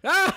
Hello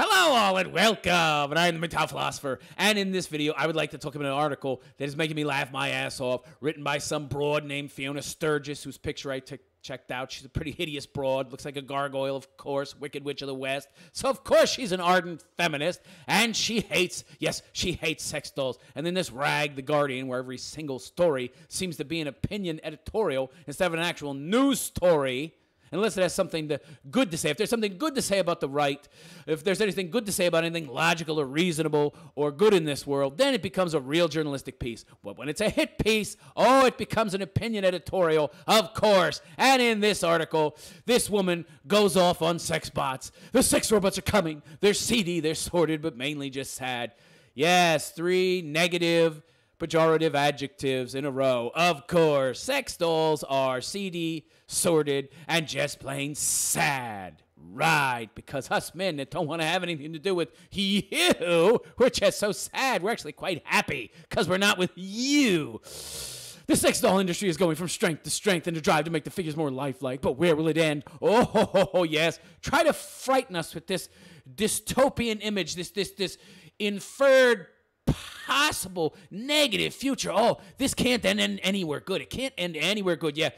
all and welcome, and I am the MGTOW philosopher, and in this video I would like to talk about an article that is making me laugh my ass off, written by some broad named Fiona Sturges, whose picture I checked out. She's a pretty hideous broad, looks like a gargoyle, of course, Wicked Witch of the West, so of course she's an ardent feminist, and she hates, yes, she hates sex dolls. And then this rag, The Guardian, where every single story seems to be an opinion editorial instead of an actual news story, unless it has something good to say. If there's something good to say about the right, if there's anything good to say about anything logical or reasonable or good in this world, then it becomes a real journalistic piece. But when it's a hit piece, oh, it becomes an opinion editorial, of course. And in this article, this woman goes off on sex bots. The sex robots are coming. They're seedy, they're sordid, but mainly just sad. Yes, 3 negative pejorative adjectives in a row. Of course, sex dolls are seedy, sordid, and just plain sad. Right, because us men that don't want to have anything to do with you, we're just so sad. We're actually quite happy because we're not with you. The sex doll industry is going from strength to strength and to drive to make the figures more lifelike. But where will it end? Oh, yes. Try to frighten us with this dystopian image, this inferred possible negative future. Oh, this can't end anywhere good. It can't end anywhere good. Yeah.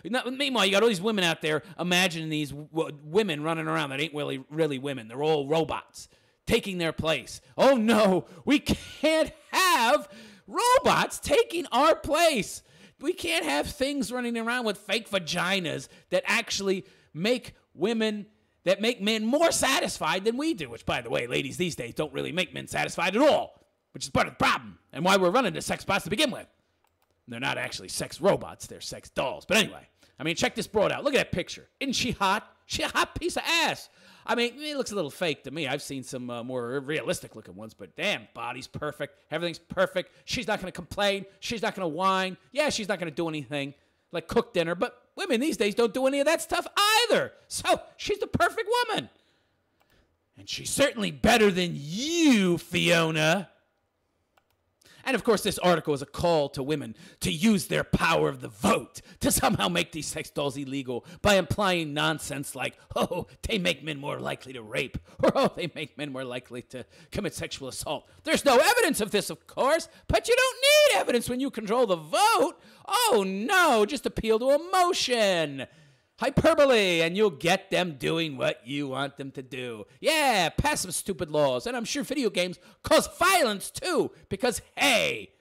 Now, meanwhile, you got all these women out there imagining these women running around that ain't really women. They're all robots taking their place. Oh, no, we can't have robots taking our place. We can't have things running around with fake vaginas that actually make women, that make men more satisfied than we do, which, by the way, ladies these days don't really make men satisfied at all, which is part of the problem and why we're running to sex bots to begin with. They're not actually sex robots. They're sex dolls. But anyway, I mean, check this broad out. Look at that picture. Isn't she hot? She's a hot piece of ass. I mean, it looks a little fake to me. I've seen some more realistic looking ones, but damn, body's perfect. Everything's perfect. She's not going to complain. She's not going to whine. Yeah, she's not going to do anything like cook dinner, but women these days don't do any of that stuff either. So she's the perfect woman. And she's certainly better than you, Fiona. And, of course, this article is a call to women to use their power of the vote to somehow make these sex dolls illegal by implying nonsense like, oh, they make men more likely to rape, or, oh, they make men more likely to commit sexual assault. There's no evidence of this, of course, but you don't need evidence when you control the vote. Oh, no, just appeal to emotion. Hyperbole, and you'll get them doing what you want them to do. Yeah, pass some stupid laws, and I'm sure video games cause violence too, because, hey,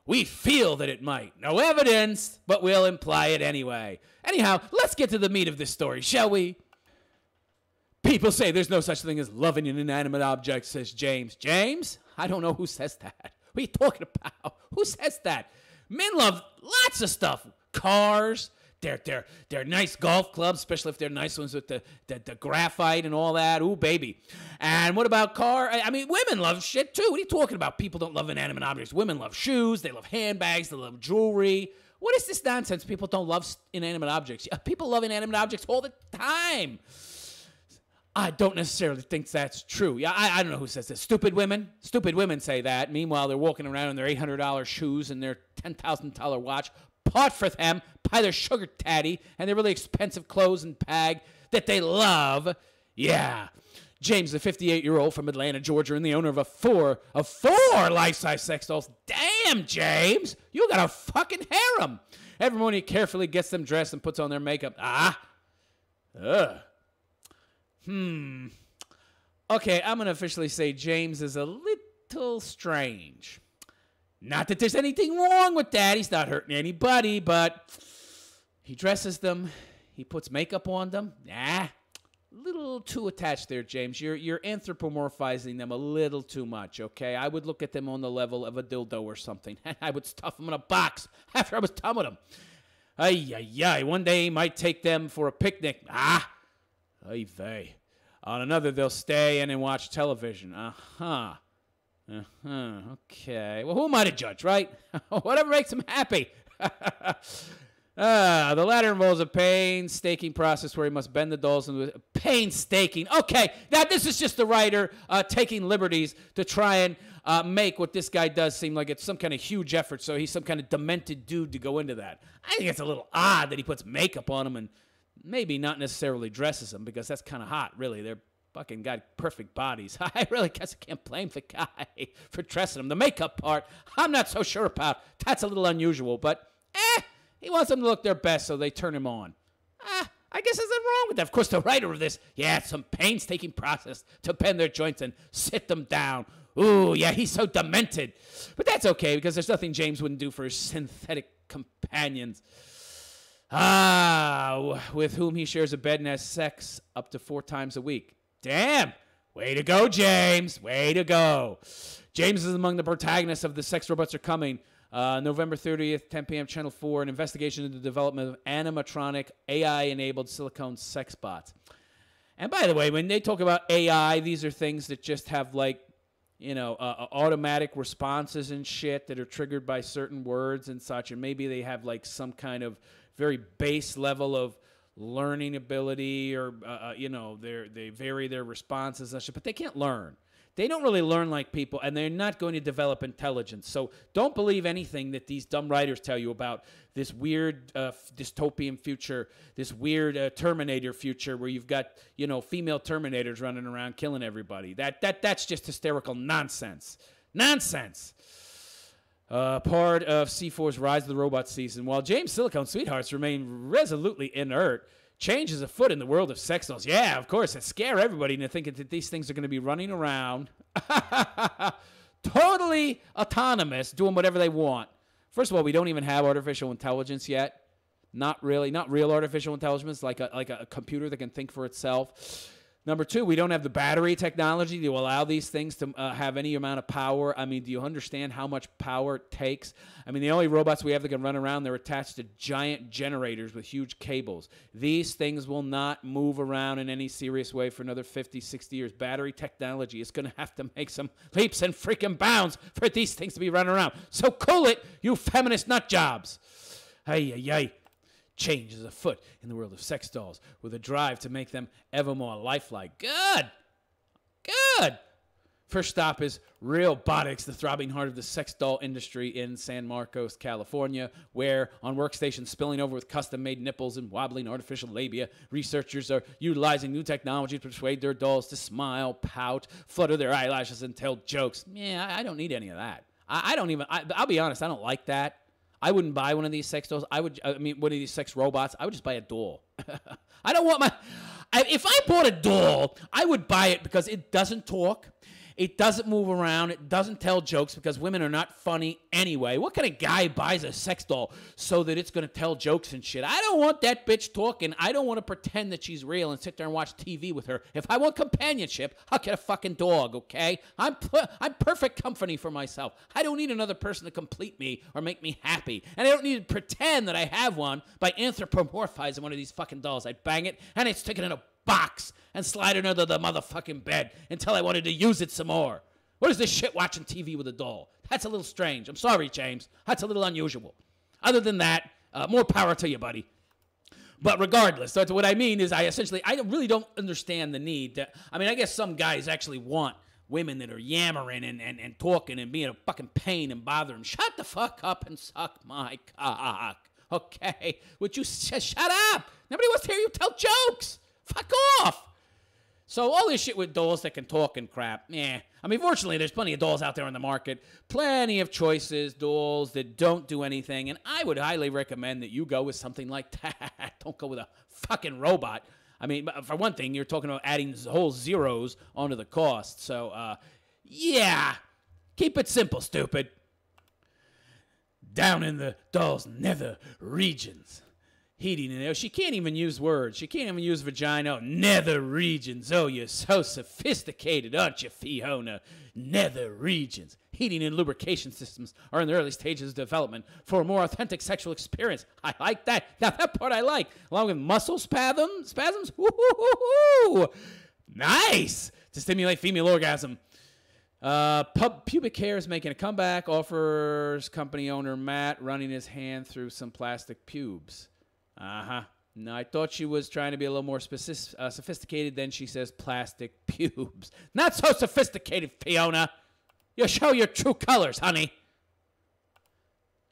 we feel that it might. No evidence, but we'll imply it anyway. Anyhow, let's get to the meat of this story, shall we? People say there's no such thing as loving an inanimate object, says James. James? I don't know who says that. What are you talking about? Who says that? Men love lots of stuff. Cars. They're nice golf clubs, especially if they're nice ones with the graphite and all that. Ooh, baby. And what about car? I mean, women love shit, too. What are you talking about? People don't love inanimate objects. Women love shoes. They love handbags. They love jewelry. What is this nonsense? People don't love inanimate objects. People love inanimate objects all the time. I don't necessarily think that's true. Yeah, I don't know who says this. Stupid women say that. Meanwhile, they're walking around in their $800 shoes and their $10,000 watch, bought for them by their sugar daddy, and their really expensive clothes and bag that they love. Yeah. James, the 58-year-old from Atlanta, Georgia, and the owner of four life-size sex dolls. Damn, James, you got a fucking harem. Every morning he carefully gets them dressed and puts on their makeup. Okay, I'm going to officially say James is a little strange. Not that there's anything wrong with that. He's not hurting anybody, but he dresses them. He puts makeup on them. A little too attached there, James. You're anthropomorphizing them a little too much, okay? I would look at them on the level of a dildo or something. I would stuff them in a box after I was done with them. Ay. One day he might take them for a picnic. Ay vey. On another, they'll stay in and watch television. Okay. Well, who am I to judge, right? Whatever makes him happy. The latter involves a painstaking process where he must bend the dolls into painstaking. Okay, now this is just the writer taking liberties to try and make what this guy does seem like it's some kind of huge effort, so he's some kind of demented dude to go into that. I think it's a little odd that he puts makeup on him and maybe not necessarily dresses them, because that's kind of hot, really. They're fucking got perfect bodies. I really guess I can't blame the guy for dressing them. The makeup part, I'm not so sure about. That's a little unusual, but he wants them to look their best, so they turn him on. I guess there's nothing wrong with that. Of course, the writer of this, it's some painstaking process to bend their joints and sit them down. Ooh, yeah, he's so demented. But that's okay, because there's nothing James wouldn't do for his synthetic companions. With whom he shares a bed and has sex up to 4 times a week. Damn! Way to go, James! Way to go! James is among the protagonists of The Sex Robots Are Coming. November 30th, 10 p.m., Channel 4, an investigation into the development of animatronic, AI-enabled silicone sex bots. And by the way, when they talk about AI, these are things that just have, like, automatic responses and shit that are triggered by certain words and such, and maybe they have, like, some kind of very base level of learning ability, or, they vary their responses and shit, but they can't learn. They don't really learn like people, and they're not going to develop intelligence. So don't believe anything that these dumb writers tell you about this weird dystopian future, this weird Terminator future where you've got, female Terminators running around killing everybody. That's just hysterical nonsense. Nonsense. Part of C4's Rise of the Robot season. While James' silicone sweethearts remain resolutely inert, change is afoot in the world of sex dolls. Yeah, of course, it scare everybody into thinking that these things are going to be running around totally autonomous, doing whatever they want. First of all, we don't even have artificial intelligence yet. Not really. Not real artificial intelligence, like a computer that can think for itself. Number 2, we don't have the battery technology to allow these things to have any amount of power. I mean, do you understand how much power it takes? I mean, the only robots we have that can run around, they're attached to giant generators with huge cables. These things will not move around in any serious way for another 50, 60 years. Battery technology is going to have to make some leaps and freaking bounds for these things to be running around. So cool it, you feminist nut jobs. Hey. Change is afoot in the world of sex dolls with a drive to make them ever more lifelike. Good. First stop is Realbotics, the throbbing heart of the sex doll industry in San Marcos, California, where on workstations spilling over with custom-made nipples and wobbling artificial labia, researchers are utilizing new technology to persuade their dolls to smile, pout, flutter their eyelashes, and tell jokes. Yeah, I don't need any of that. I'll be honest, I don't like that. I wouldn't buy one of these sex dolls. one of these sex robots. I would just buy a doll. I don't want if I bought a doll, I would buy it because it doesn't talk. It doesn't move around. It doesn't tell jokes because women are not funny anyway. What kind of guy buys a sex doll so that it's going to tell jokes and shit? I don't want that bitch talking. I don't want to pretend that she's real and sit there and watch TV with her. If I want companionship, I'll get a fucking dog, okay? I'm perfect company for myself. I don't need another person to complete me or make me happy. And I don't need to pretend that I have one by anthropomorphizing one of these fucking dolls. I'd bang it and I'd stick it in a box and slide it under the motherfucking bed until I wanted to use it some more. What is this shit watching TV with a doll? That's a little strange. I'm sorry, James. That's a little unusual. Other than that, more power to you, buddy. But regardless, so what I mean is I really don't understand the need. I guess some guys actually want women that are yammering and talking and being a fucking pain and bothering. Shut the fuck up and suck my cock. Okay? Would you shut up? Nobody wants to hear you tell jokes. Fuck off! So all this shit with dolls that can talk and crap, fortunately, there's plenty of dolls out there on the market. Plenty of choices, dolls that don't do anything. And I would highly recommend that you go with something like that. Don't go with a fucking robot. For one thing, you're talking about adding whole zeros onto the cost. So, keep it simple, stupid. Down in the doll's nether regions. Heating in there. She can't even use words. She can't even use vagina. Oh, nether regions. Oh, you're so sophisticated, aren't you, Fiona? Nether regions. Heating and lubrication systems are in the early stages of development for a more authentic sexual experience. I like that. Now, that part I like. Along with muscle spasms. Woo-hoo-hoo-hoo. Nice. To stimulate female orgasm. Pubic hair is making a comeback. Offers company owner Matt running his hand through some plastic pubes. No, I thought she was trying to be a little more sophisticated. Then she says plastic pubes. Not so sophisticated, Fiona. You show your true colors, honey.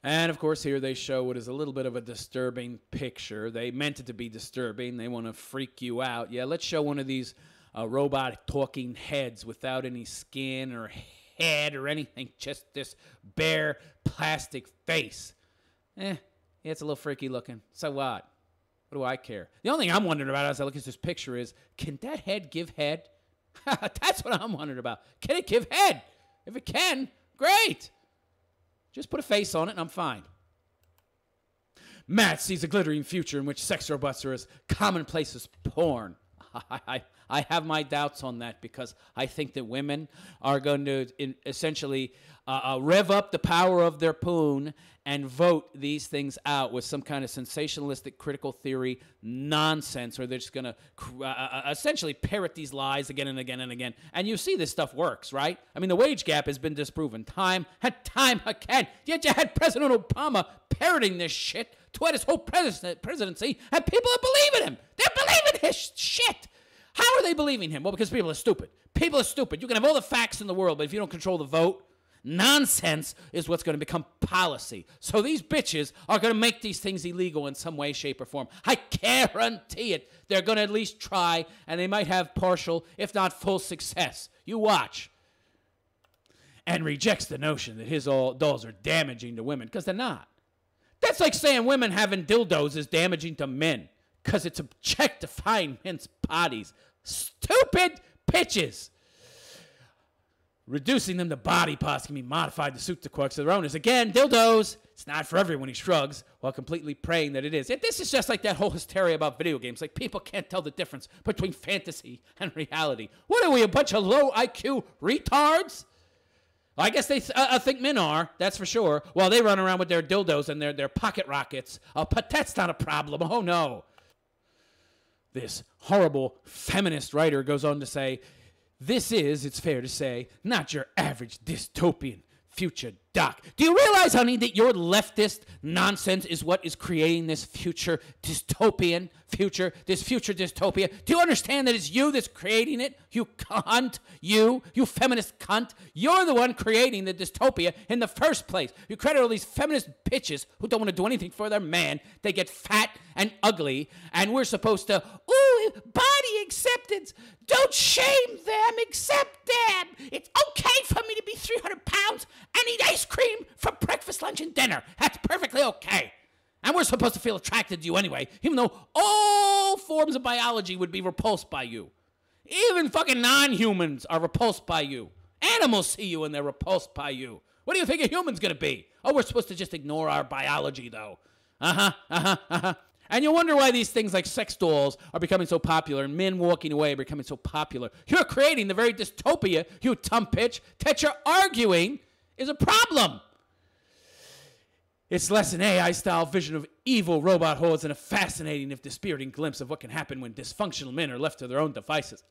And, of course, here they show what is a little bit of a disturbing picture. They meant it to be disturbing. They want to freak you out. Yeah, let's show one of these robot talking heads without any skin or head or anything. Just this bare plastic face. Yeah, it's a little freaky looking. So what? What do I care? The only thing I'm wondering about as I look at this picture is, can that head give head? That's what I'm wondering about. Can it give head? If it can, great. Just put a face on it and I'm fine. Matt sees a glittering future in which sex robots are as commonplace as porn. I have my doubts on that because I think that women are going to essentially rev up the power of their poon and vote these things out with some kind of sensationalistic critical theory nonsense, or they're just going to essentially parrot these lies again and again and again. And you see this stuff works, right? I mean, the wage gap has been disproven time and time again. Yet you had President Obama parroting this shit throughout his whole presidency, and people are believing him. They're believing his shit. How are they believing him? Well, because people are stupid. People are stupid. You can have all the facts in the world, but if you don't control the vote, nonsense is what's going to become policy. So these bitches are going to make these things illegal in some way, shape, or form. I guarantee it. They're going to at least try, and they might have partial, if not full success. You watch. And rejects the notion that his dolls are damaging to women, because they're not. That's like saying women having dildos is damaging to men, because it's objectifying men's bodies. Stupid bitches. Reducing them to body parts can be modified to suit the quirks of their owners. Again, dildos. It's not for everyone, he shrugs, while completely praying that it is. And this is just like that whole hysteria about video games. Like, people can't tell the difference between fantasy and reality. What are we, a bunch of low IQ retards? Well, I guess they think men are, that's for sure, while they run around with their dildos and their pocket rockets. But that's not a problem. Oh, no. This horrible feminist writer goes on to say, this is, it's fair to say, not your average dystopian future doc. Do you realize, honey, that your leftist nonsense is what is creating this future dystopian future, this future dystopia? Do you understand that it's you that's creating it? You cunt. You feminist cunt. You're the one creating the dystopia in the first place. You credit all these feminist bitches who don't want to do anything for their man. They get fat and ugly, and we're supposed to, ooh, body acceptance. Don't shame them, accept them. It's okay for me to be 300 pounds and eat ice cream for breakfast, lunch, and dinner. That's perfectly okay. And we're supposed to feel attracted to you anyway, even though all forms of biology would be repulsed by you. Even fucking non-humans are repulsed by you. Animals see you and they're repulsed by you. What do you think a human's gonna be? Oh, we're supposed to just ignore our biology, though. And you wonder why these things like sex dolls are becoming so popular and men walking away are becoming so popular. You're creating the very dystopia, you tum-pitch, that you're arguing is a problem. It's less an AI-style vision of evil robot hordes and a fascinating, if dispiriting, glimpse of what can happen when dysfunctional men are left to their own devices.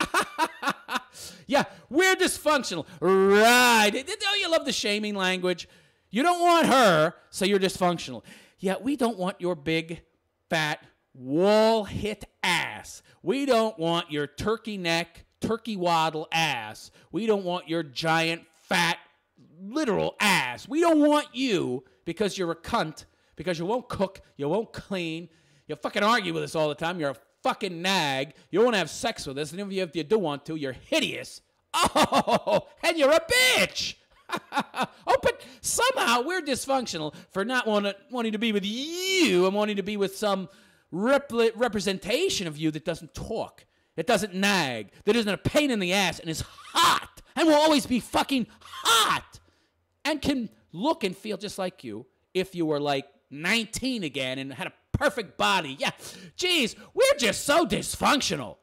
Yeah, we're dysfunctional. Right. Don't you love the shaming language? You don't want her, so you're dysfunctional. Yeah, we don't want your big, fat, wall-hit ass. We don't want your turkey neck, turkey waddle ass. We don't want your giant, fat, literal ass. We don't want you because you're a cunt, because you won't cook, you won't clean, you fucking argue with us all the time, you're a fucking nag, you won't have sex with us, and even if you do want to, you're hideous. Oh, and you're a bitch. Oh, but somehow we're dysfunctional for not wanting to be with you and wanting to be with some representation of you that doesn't talk, that doesn't nag, that isn't a pain in the ass and is hot and will always be fucking hot and can look and feel just like you if you were like 19 again and had a perfect body. Yeah, geez, we're just so dysfunctional.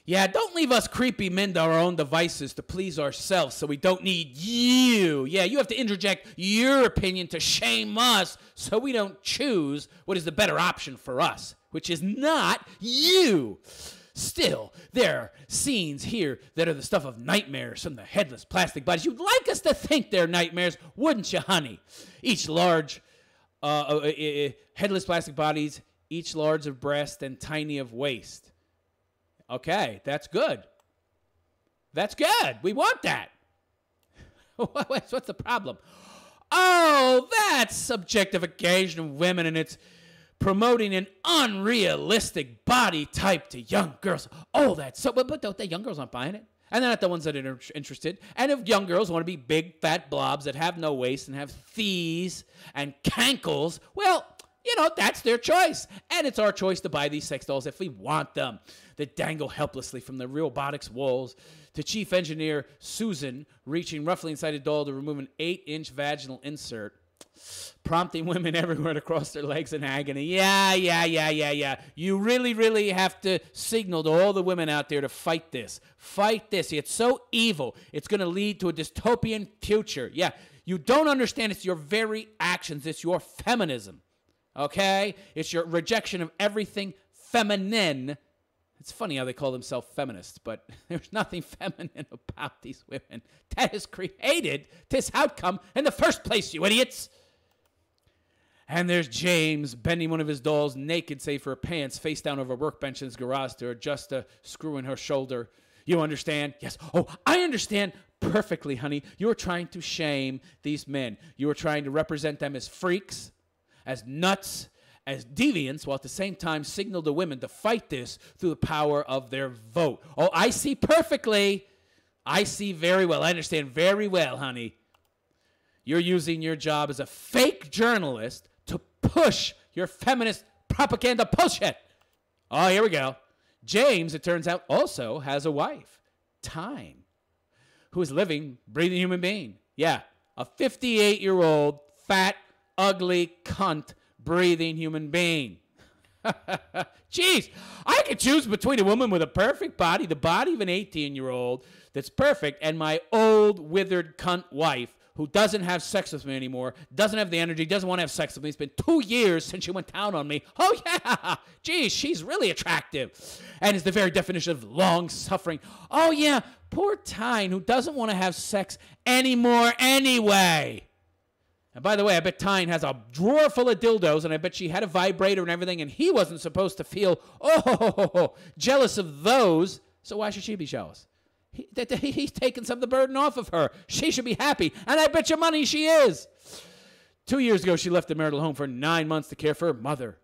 Yeah, don't leave us creepy men to our own devices to please ourselves so we don't need you. Yeah, you have to interject your opinion to shame us so we don't choose what is the better option for us, which is not you. Still, there are scenes here that are the stuff of nightmares from the headless plastic bodies. You'd like us to think they're nightmares, wouldn't you, honey? Each large, headless plastic bodies, each large of breast and tiny of waist. Okay, that's good. That's good. We want that. What's the problem? Oh, that's objectification of women, and it's promoting an unrealistic body type to young girls. Oh, that's so, but the young girls aren't buying it. And they're not the ones that are interested. And if young girls want to be big, fat blobs that have no waist and have thighs and cankles, well, you know, that's their choice. And it's our choice to buy these sex dolls if we want them, that dangle helplessly from the robotics walls, to chief engineer Susan reaching roughly inside a doll to remove an 8-inch vaginal insert, prompting women everywhere to cross their legs in agony. Yeah. You really have to signal to all the women out there to fight this. Fight this. It's so evil. It's going to lead to a dystopian future. Yeah, you don't understand. It's your very actions. It's your feminism. Okay? It's your rejection of everything feminine. It's funny how they call themselves feminists, but there's nothing feminine about these women that has created this outcome in the first place, you idiots. And there's James bending one of his dolls naked, save for her pants, face down over a workbench in his garage to adjust a screw in her shoulder. You understand? Yes. Oh, I understand perfectly, honey. You are trying to shame these men. You are trying to represent them as freaks, as nuts, as deviants, while at the same time signal to women to fight this through the power of their vote. Oh, I see perfectly. I see very well. I understand very well, honey. You're using your job as a fake journalist to push your feminist propaganda bullshit. Oh, here we go. James, it turns out, also has a wife, Time, who is living, breathing human being. Yeah, a 58-year-old, fat, ugly cunt breathing human being. Jeez, I could choose between a woman with a perfect body, the body of an 18-year-old that's perfect, and my old, withered cunt wife who doesn't have sex with me anymore, doesn't have the energy, doesn't want to have sex with me. It's been 2 years since she went down on me. Oh, yeah. Geez, she's really attractive. And is the very definition of long-suffering. Oh, yeah, poor Tyne, who doesn't want to have sex anymore anyway. And by the way, I bet Tyne has a drawer full of dildos, and I bet she had a vibrator and everything, and he wasn't supposed to feel, jealous of those. So why should she be jealous? He's taken some of the burden off of her. She should be happy, and I bet you money she is. 2 years ago, she left the marital home for 9 months to care for her mother.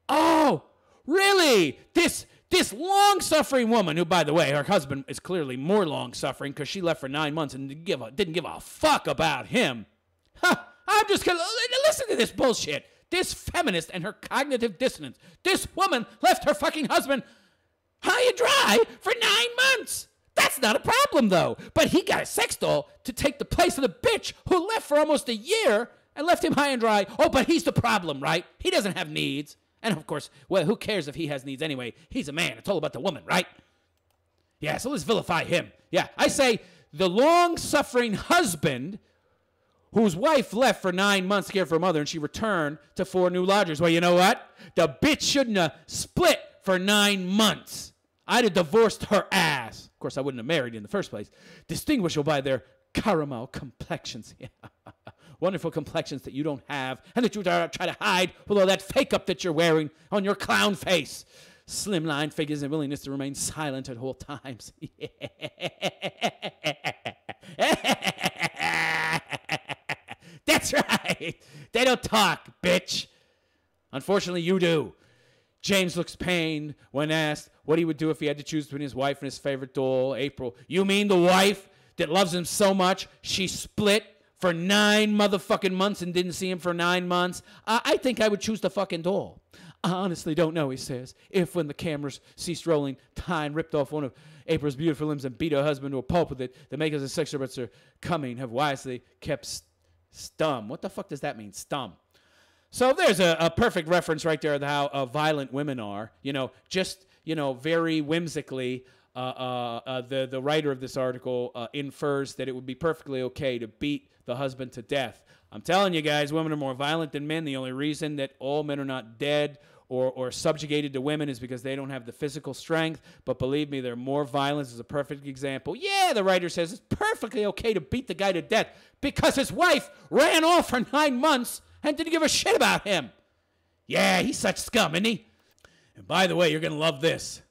Oh, really? This long-suffering woman, who, by the way, her husband is clearly more long-suffering because she left for 9 months and didn't give a fuck about him. I'm just going to listen to this bullshit. This feminist and her cognitive dissonance. This woman left her fucking husband high and dry for 9 months. That's not a problem, though. But he got a sex doll to take the place of the bitch who left for almost a year and left him high and dry. Oh, but he's the problem, right? He doesn't have needs. And, of course, well, who cares if he has needs anyway? He's a man. It's all about the woman, right? Yeah, so let's vilify him. Yeah, I say the long-suffering husband whose wife left for 9 months to care for her mother and she returned to 4 new lodgers. Well, you know what? The bitch shouldn't have split for 9 months. I'd have divorced her ass. Of course, I wouldn't have married in the first place. Distinguishable by their caramel complexions. Yeah. Wonderful complexions that you don't have and that you try to hide with all that fake up that you're wearing on your clown face. Slimline figures and willingness to remain silent at all times. That's right. They don't talk, bitch. Unfortunately, you do. James looks pained when asked what he would do if he had to choose between his wife and his favorite doll, April. You mean the wife that loves him so much she split for 9 motherfucking months and didn't see him for 9 months? I think I would choose the fucking doll. I honestly don't know, he says. If when the cameras ceased rolling, Tyne ripped off one of April's beautiful limbs and beat her husband to a pulp with it, the makers of sex robots are coming, have wisely kept stum. What the fuck does that mean, stum? So there's a perfect reference right there to how violent women are. Very whimsically, the writer of this article infers that it would be perfectly okay to beat the husband to death. I'm telling you guys, women are more violent than men. The only reason that all men are not dead or subjugated to women is because they don't have the physical strength. But believe me, they're more violent. This is a perfect example. Yeah, the writer says it's perfectly okay to beat the guy to death because his wife ran off for 9 months and didn't give a shit about him. Yeah, he's such scum, isn't he? And by the way, you're going to love this.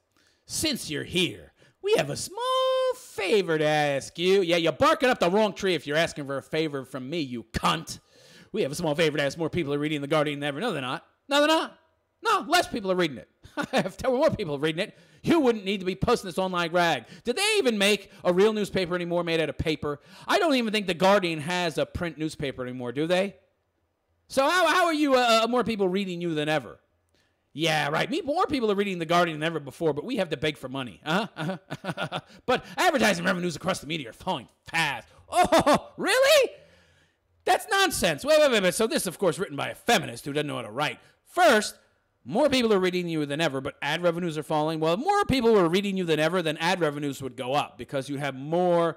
Since you're here, we have a small favor to ask you. Yeah, you're barking up the wrong tree if you're asking for a favor from me, you cunt. We have a small favor to ask. More people are reading The Guardian than ever. No, they're not. No, they're not. No, less people are reading it. If there were more people reading it, you wouldn't need to be posting this online rag. Did they even make a real newspaper anymore made out of paper? I don't even think The Guardian has a print newspaper anymore, do they? So how are you more people reading you than ever? Yeah, right. More people are reading The Guardian than ever before, but we have to beg for money. But advertising revenues across the media are falling fast. Oh, really? That's nonsense. Wait. So this, of course, written by a feminist who doesn't know how to write. First, more people are reading you than ever, but ad revenues are falling. Well, if more people were reading you than ever, then ad revenues would go up because you'd have more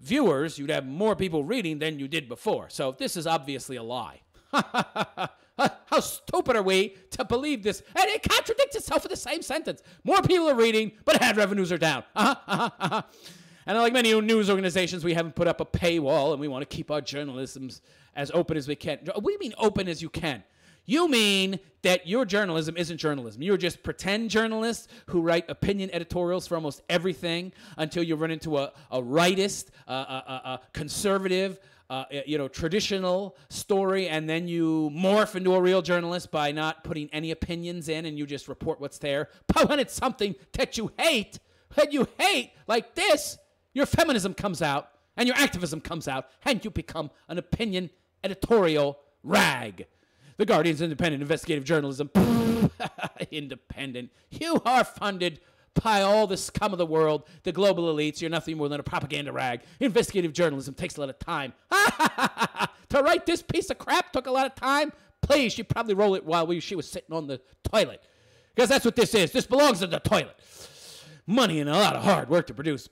viewers, you'd have more people reading than you did before. So this is obviously a lie. How stupid are we to believe this? And it contradicts itself in the same sentence. More people are reading, but ad revenues are down. And like many news organizations, we haven't put up a paywall, and we want to keep our journalism as open as we can. What do you mean open as you can? You mean that your journalism isn't journalism. You're just pretend journalists who write opinion editorials for almost everything until you run into a rightist, conservative, traditional story, and then you morph into a real journalist by not putting any opinions in, and you just report what's there. But when it's something that you hate, like this, your feminism comes out, and your activism comes out, and you become an opinion editorial rag. The Guardian's independent investigative journalism. Independent. You are funded by all the scum of the world, the global elites. You're nothing more than a propaganda rag. Investigative journalism takes a lot of time. To write this piece of crap took a lot of time. Please, you probably roll it while she was sitting on the toilet. Because that's what this is. This belongs in the toilet. Money and a lot of hard work to produce.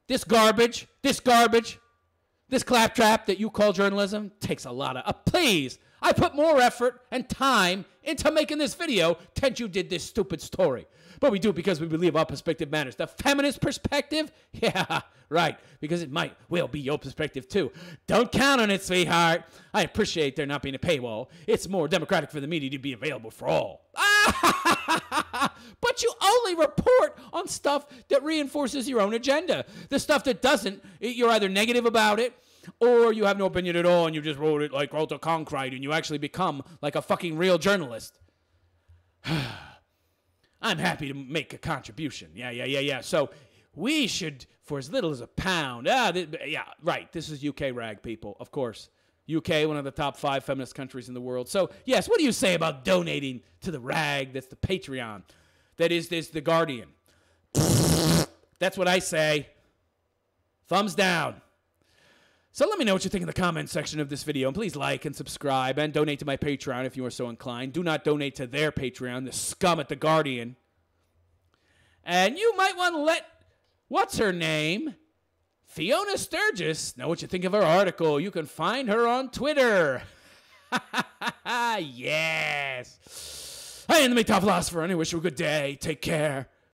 This garbage, this claptrap that you call journalism takes a lot of... please, I put more effort and time into making this video than you did this stupid story. But we do it because we believe our perspective matters. The feminist perspective? Yeah, right. Because it will be your perspective too. Don't count on it, sweetheart. I appreciate there not being a paywall. It's more democratic for the media to be available for all. But you only report on stuff that reinforces your own agenda. The stuff that doesn't, you're either negative about it, or you have no opinion at all and you just wrote a concrete and you actually become like a fucking real journalist. I'm happy to make a contribution. Yeah. So we should, for as little as £1. Yeah, right. This is UK rag, people, of course. UK, one of the top 5 feminist countries in the world. So, yes, what do you say about donating to the rag that's the Patreon? That is The Guardian. That's what I say. Thumbs down. So let me know what you think in the comments section of this video. And please like and subscribe and donate to my Patreon if you are so inclined. Do not donate to their Patreon, the scum at The Guardian. And you might want to let, what's her name? Fiona Sturges, know what you think of her article. You can find her on Twitter. Yes. I am the MGTOW philosopher, and I wish you a good day. Take care.